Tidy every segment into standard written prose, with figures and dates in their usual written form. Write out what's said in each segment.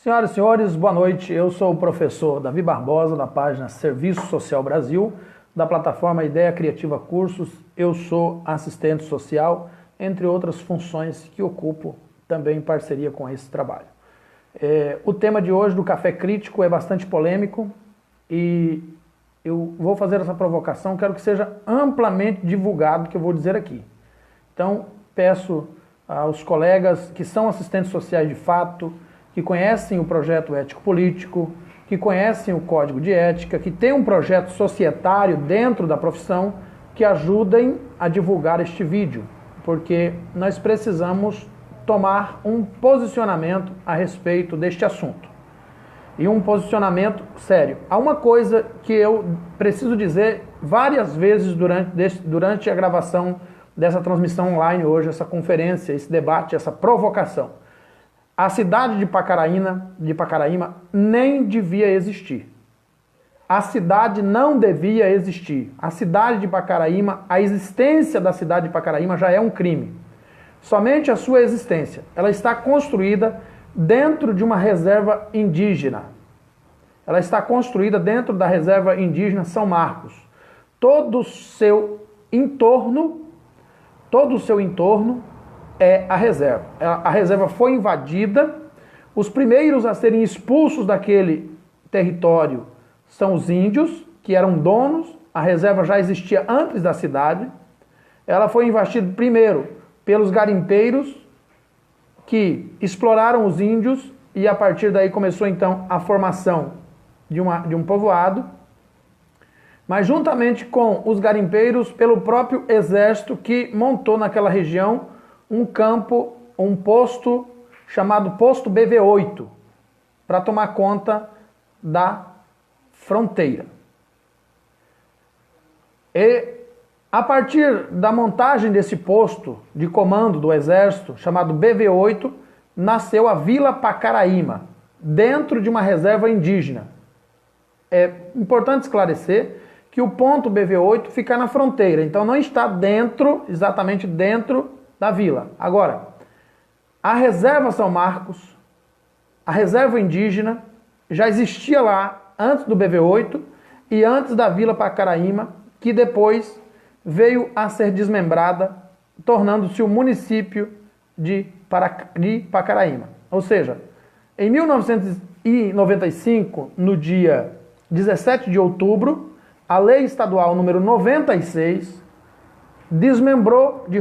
Senhoras e senhores, boa noite. Eu sou o professor Davi Barbosa, da página Serviço Social Brasil, da plataforma Ideia Criativa Cursos. Eu sou assistente social, entre outras funções que ocupo também em parceria com esse trabalho. O tema de hoje do Café Crítico é bastante polêmico e eu vou fazer essa provocação, quero que seja amplamente divulgado o que eu vou dizer aqui. Então, peço aos colegas que são assistentes sociais de fato, que conhecem o projeto ético-político, que conhecem o código de ética, que tem um projeto societário dentro da profissão, que ajudem a divulgar este vídeo, porque nós precisamos tomar um posicionamento a respeito deste assunto. E um posicionamento sério. Há uma coisa que eu preciso dizer várias vezes durante a gravação dessa transmissão online hoje, essa conferência, esse debate, essa provocação. A cidade de Pacaraíma nem devia existir. A cidade não devia existir. A cidade de Pacaraíma, a existência da cidade de Pacaraíma já é um crime. Somente a sua existência. Ela está construída dentro de uma reserva indígena. Ela está construída dentro da reserva indígena São Marcos. Todo o seu entorno é a reserva. A reserva foi invadida, os primeiros a serem expulsos daquele território são os índios, que eram donos, a reserva já existia antes da cidade. Ela foi invadida primeiro pelos garimpeiros, que exploraram os índios, e a partir daí começou então a formação de um povoado, mas juntamente com os garimpeiros, pelo próprio exército que montou naquela região um campo, um posto chamado Posto BV8, para tomar conta da fronteira. E a partir da montagem desse posto de comando do exército, chamado BV8, nasceu a Vila Pacaraíma, dentro de uma reserva indígena. É importante esclarecer que o ponto BV8 fica na fronteira, então não está dentro, exatamente dentro da vila. Agora, a reserva São Marcos, a reserva indígena, já existia lá antes do BV8 e antes da Vila Pacaraíma, que depois veio a ser desmembrada, tornando-se o município de Pacaraíma. Ou seja, em 1995, no dia 17 de outubro, a Lei Estadual número 96 desmembrou de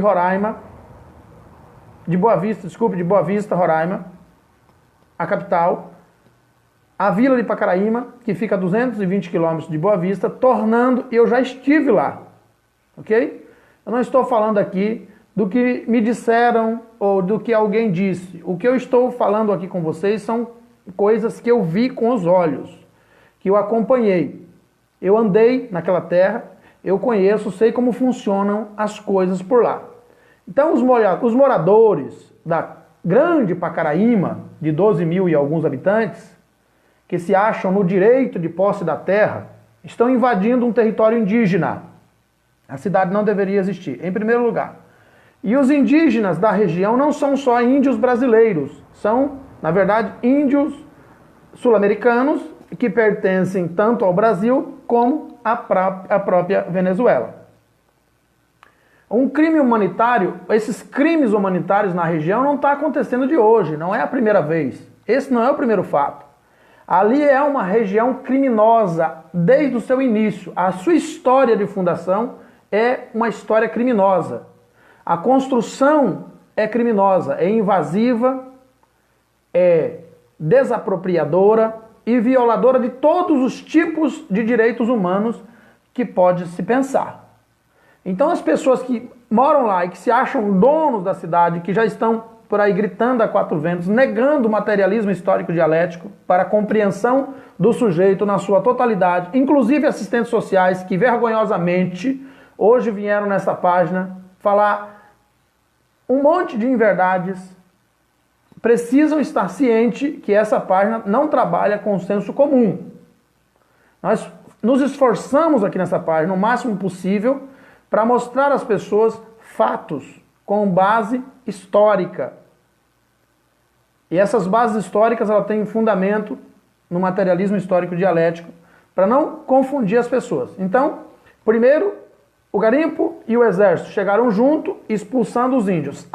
Boa Vista, Roraima, a capital, a Vila de Pacaraíma, que fica a 220 quilômetros de Boa Vista, tornando, eu já estive lá, ok? Eu não estou falando aqui do que me disseram ou do que alguém disse. O que eu estou falando aqui com vocês são coisas que eu vi com os olhos, que eu acompanhei. Eu andei naquela terra, eu conheço, sei como funcionam as coisas por lá. Então os moradores da grande Pacaraíma, de 12 mil e alguns habitantes, que se acham no direito de posse da terra, estão invadindo um território indígena. A cidade não deveria existir, em primeiro lugar. E os indígenas da região não são só índios brasileiros, são, na verdade, índios sul-americanos que pertencem tanto ao Brasil como à própria Venezuela. Um crime humanitário, esses crimes humanitários na região não está acontecendo de hoje, não é a primeira vez. Esse não é o primeiro fato. Ali é uma região criminosa desde o seu início. A sua história de fundação é uma história criminosa. A construção é criminosa, é invasiva, é desapropriadora e violadora de todos os tipos de direitos humanos que pode se pensar. Então as pessoas que moram lá e que se acham donos da cidade, que já estão por aí gritando a quatro ventos, negando o materialismo histórico dialético para a compreensão do sujeito na sua totalidade, inclusive assistentes sociais que vergonhosamente hoje vieram nessa página falar um monte de inverdades, precisam estar cientes que essa página não trabalha com o senso comum. Nós nos esforçamos aqui nessa página o máximo possível para mostrar às pessoas fatos com base histórica. E essas bases históricas elas têm fundamento no materialismo histórico dialético, para não confundir as pessoas. Então, primeiro, o garimpo e o exército chegaram junto, expulsando os índios.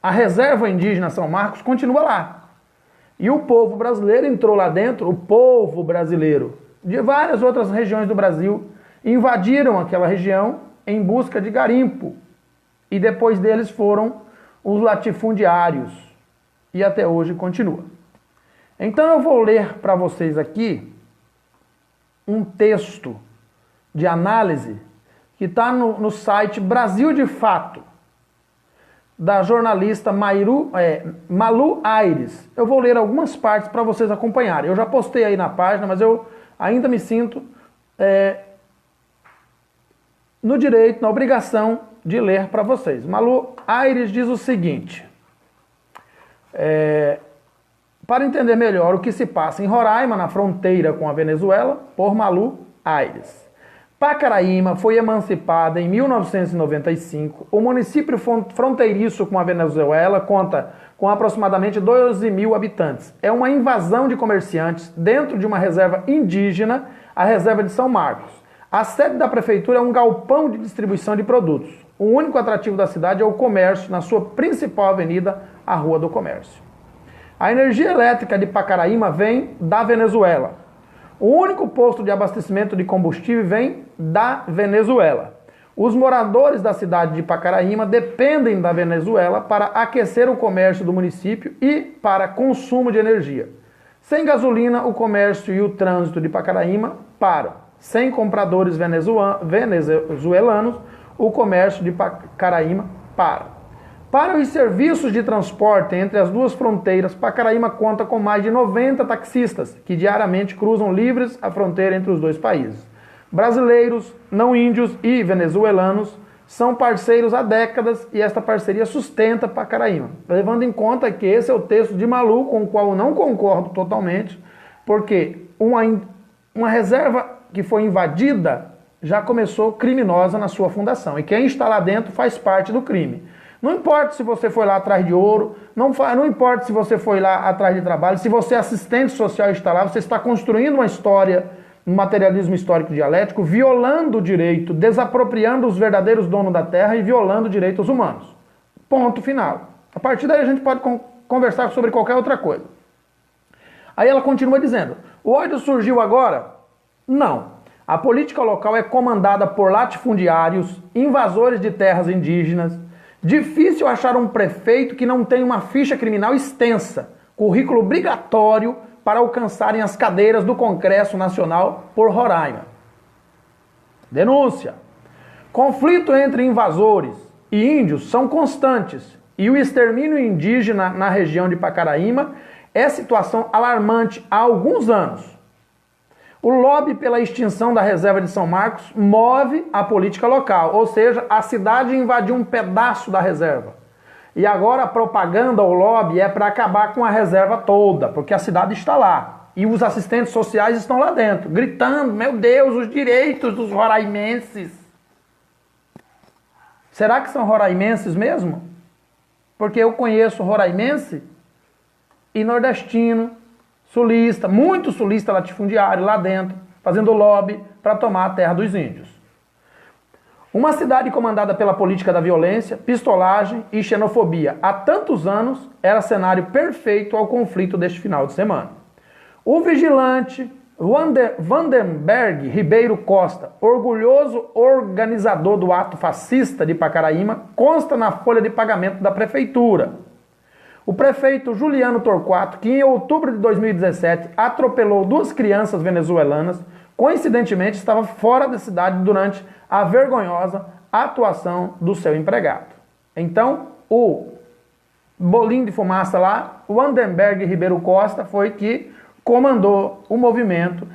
A reserva indígena São Marcos continua lá. E o povo brasileiro entrou lá dentro, o povo brasileiro, de várias outras regiões do Brasil, invadiram aquela região em busca de garimpo. E depois deles foram os latifundiários. E até hoje continua. Então eu vou ler para vocês aqui um texto de análise que está no site Brasil de Fato, da jornalista Malu Aires. Eu vou ler algumas partes para vocês acompanharem. Eu já postei aí na página, mas eu ainda me sinto no direito, na obrigação de ler para vocês. Malu Aires diz o seguinte: para entender melhor o que se passa em Roraima, na fronteira com a Venezuela, por Malu Aires. Pacaraíma foi emancipada em 1995. O município fronteiriço com a Venezuela conta com aproximadamente 12 mil habitantes. É uma invasão de comerciantes dentro de uma reserva indígena, a reserva de São Marcos. A sede da prefeitura é um galpão de distribuição de produtos. O único atrativo da cidade é o comércio, na sua principal avenida, a Rua do Comércio. A energia elétrica de Pacaraíma vem da Venezuela. O único posto de abastecimento de combustível vem da Venezuela. Os moradores da cidade de Pacaraíma dependem da Venezuela para aquecer o comércio do município e para consumo de energia. Sem gasolina, o comércio e o trânsito de Pacaraíma param. Sem compradores venezuelanos, o comércio de Pacaraíma para. Para os serviços de transporte entre as duas fronteiras, Pacaraíma conta com mais de 90 taxistas que diariamente cruzam livres a fronteira entre os dois países. Brasileiros, não índios e venezuelanos são parceiros há décadas e esta parceria sustenta Pacaraíma. Levando em conta que esse é o texto de Malu, com o qual eu não concordo totalmente, porque uma reserva que foi invadida já começou criminosa na sua fundação. E quem está lá dentro faz parte do crime. Não importa se você foi lá atrás de ouro, não importa se você foi lá atrás de trabalho, se você é assistente social e está lá, você está construindo uma história, um materialismo histórico dialético, violando o direito, desapropriando os verdadeiros donos da terra e violando direitos humanos. Ponto final. A partir daí a gente pode conversar sobre qualquer outra coisa. Aí ela continua dizendo: o ódio surgiu agora? Não. A política local é comandada por latifundiários, invasores de terras indígenas. Difícil achar um prefeito que não tenha uma ficha criminal extensa, currículo obrigatório para alcançarem as cadeiras do Congresso Nacional por Roraima. Denúncia. Conflito entre invasores e índios são constantes e o extermínio indígena na região de Pacaraíma é situação alarmante há alguns anos. O lobby pela extinção da reserva de São Marcos move a política local, ou seja, a cidade invadiu um pedaço da reserva. E agora a propaganda, o lobby, é para acabar com a reserva toda, porque a cidade está lá. E os assistentes sociais estão lá dentro, gritando: meu Deus, os direitos dos roraimenses. Será que são roraimenses mesmo? Porque eu conheço roraimense e nordestino, sulista, muito sulista latifundiário lá dentro, fazendo lobby para tomar a terra dos índios. Uma cidade comandada pela política da violência, pistolagem e xenofobia há tantos anos era cenário perfeito ao conflito deste final de semana. O vigilante Vandenberg Ribeiro Costa, orgulhoso organizador do ato fascista de Pacaraíma, consta na folha de pagamento da prefeitura. O prefeito Juliano Torquato, que em outubro de 2017 atropelou 2 crianças venezuelanas, coincidentemente estava fora da cidade durante a vergonhosa atuação do seu empregado. Então, o bolinho de fumaça lá, o Vandenberg Ribeiro Costa, foi que comandou o movimento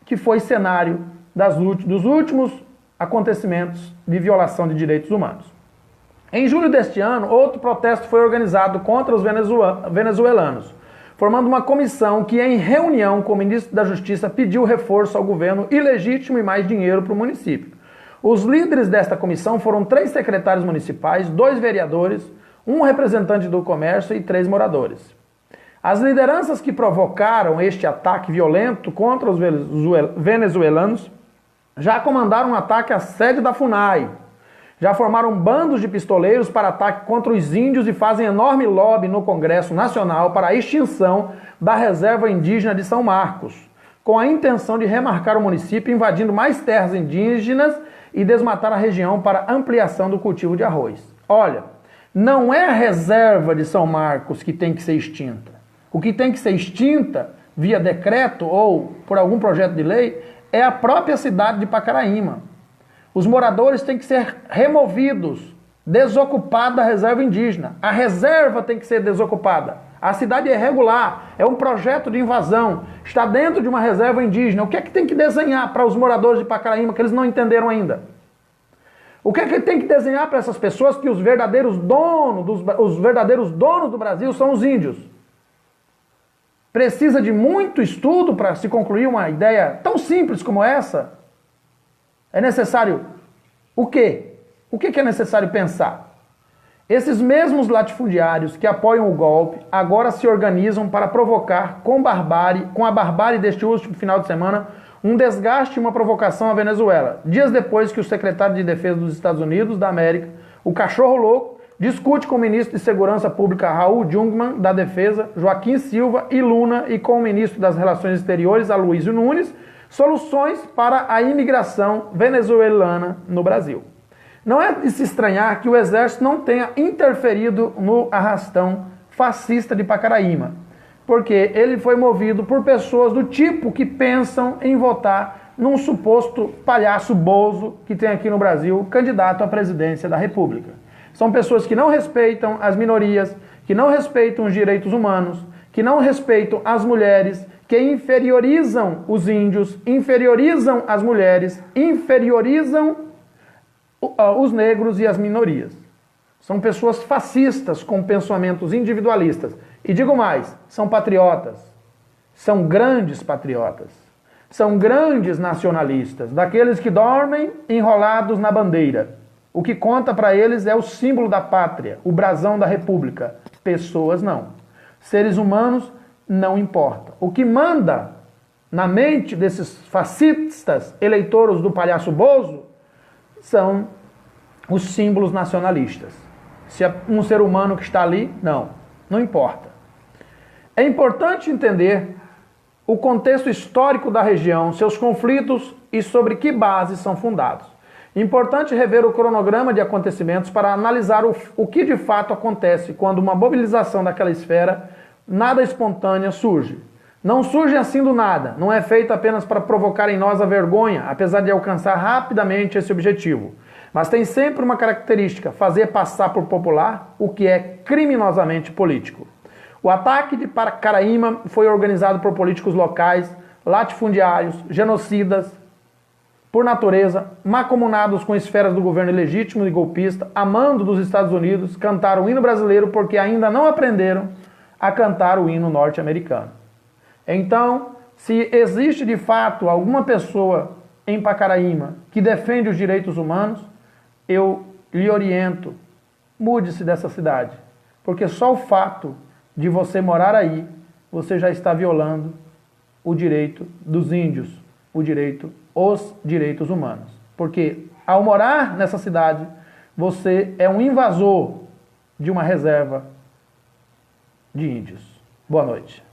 que foi cenário dos últimos acontecimentos de violação de direitos humanos. Em julho deste ano, outro protesto foi organizado contra os venezuelanos, formando uma comissão que, em reunião com o ministro da Justiça, pediu reforço ao governo ilegítimo e mais dinheiro para o município. Os líderes desta comissão foram 3 secretários municipais, 2 vereadores, um representante do comércio e 3 moradores. As lideranças que provocaram este ataque violento contra os venezuelanos já comandaram um ataque à sede da FUNAI, já formaram bandos de pistoleiros para ataque contra os índios e fazem enorme lobby no Congresso Nacional para a extinção da reserva indígena de São Marcos, com a intenção de remarcar o município, invadindo mais terras indígenas e desmatar a região para ampliação do cultivo de arroz. Olha, não é a reserva de São Marcos que tem que ser extinta. O que tem que ser extinta, via decreto ou por algum projeto de lei, é a própria cidade de Pacaraíma. Os moradores têm que ser removidos, desocupados da reserva indígena. A reserva tem que ser desocupada. A cidade é irregular, é um projeto de invasão, está dentro de uma reserva indígena. O que é que tem que desenhar para os moradores de Pacaraíma que eles não entenderam ainda? O que é que tem que desenhar para essas pessoas que os verdadeiros donos do Brasil são os índios? Precisa de muito estudo para se concluir uma ideia tão simples como essa? É necessário o quê? O que é necessário pensar? Esses mesmos latifundiários que apoiam o golpe agora se organizam para provocar com a barbárie deste último final de semana, um desgaste e uma provocação à Venezuela, dias depois que o secretário de Defesa dos Estados Unidos da América, o cachorro louco, discute com o ministro de Segurança Pública Raul Jungmann da Defesa, Joaquim Silva e Luna, e com o ministro das Relações Exteriores, Aloysio Nunes, soluções para a imigração venezuelana no Brasil. Não é de se estranhar que o Exército não tenha interferido no arrastão fascista de Pacaraíma, porque ele foi movido por pessoas do tipo que pensam em votar num suposto palhaço bozo que tem aqui no Brasil, candidato à presidência da República. São pessoas que não respeitam as minorias, que não respeitam os direitos humanos, que não respeitam as mulheres, que inferiorizam os índios, inferiorizam as mulheres, inferiorizam os negros e as minorias. São pessoas fascistas com pensamentos individualistas. E digo mais, são patriotas. São grandes patriotas. São grandes nacionalistas, daqueles que dormem enrolados na bandeira. O que conta para eles é o símbolo da pátria, o brasão da república. Pessoas não. Seres humanos não importa. O que manda na mente desses fascistas eleitores do palhaço Bozo são os símbolos nacionalistas. Se é um ser humano que está ali, não importa. É importante entender o contexto histórico da região, seus conflitos e sobre que bases são fundados. Importante rever o cronograma de acontecimentos para analisar o que de fato acontece quando uma mobilização daquela esfera nada espontânea surge. Não surge assim do nada, não é feito apenas para provocar em nós a vergonha, apesar de alcançar rapidamente esse objetivo. Mas tem sempre uma característica, fazer passar por popular o que é criminosamente político. O ataque de Pacaraíma foi organizado por políticos locais, latifundiários, genocidas, por natureza, macomunados com esferas do governo ilegítimo e golpista, amando dos Estados Unidos, cantaram o hino brasileiro porque ainda não aprenderam a cantar o hino norte-americano. Então, se existe de fato alguma pessoa em Pacaraíma que defende os direitos humanos, eu lhe oriento, mude-se dessa cidade, porque só o fato de você morar aí, você já está violando o direito dos índios, os direitos humanos. Porque ao morar nessa cidade, você é um invasor de uma reserva de índios. Boa noite.